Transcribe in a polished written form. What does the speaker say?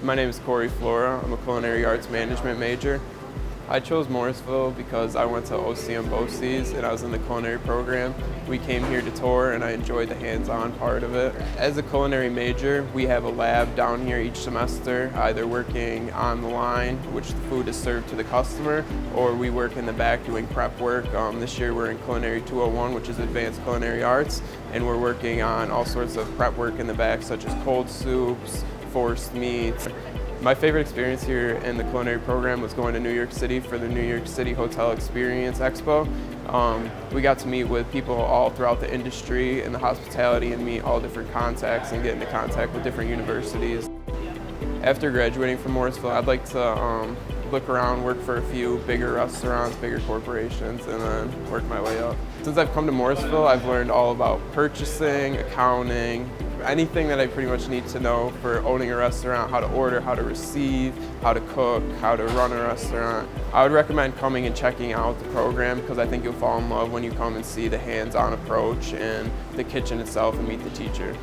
My name is Kory Flora. I'm a culinary arts management major. I chose Morrisville because I went to OCM BOCES and I was in the culinary program. We came here to tour and I enjoyed the hands-on part of it. As a culinary major, we have a lab down here each semester, either working on the line, which the food is served to the customer, or we work in the back doing prep work. This year we're in Culinary 201, which is Advanced Culinary Arts, and we're working on all sorts of prep work in the back, such as cold soups, forced meats. My favorite experience here in the culinary program was going to New York City for the New York City Hotel Experience Expo. We got to meet with people all throughout the industry and the hospitality and meet all different contacts and get into contact with different universities. After graduating from Morrisville, I'd like to look around, work for a few bigger restaurants, bigger corporations, and then work my way up. Since I've come to Morrisville, I've learned all about purchasing, accounting, anything that I pretty much need to know for owning a restaurant, how to order, how to receive, how to cook, how to run a restaurant. I would recommend coming and checking out the program because I think you'll fall in love when you come and see the hands-on approach and the kitchen itself and meet the teacher.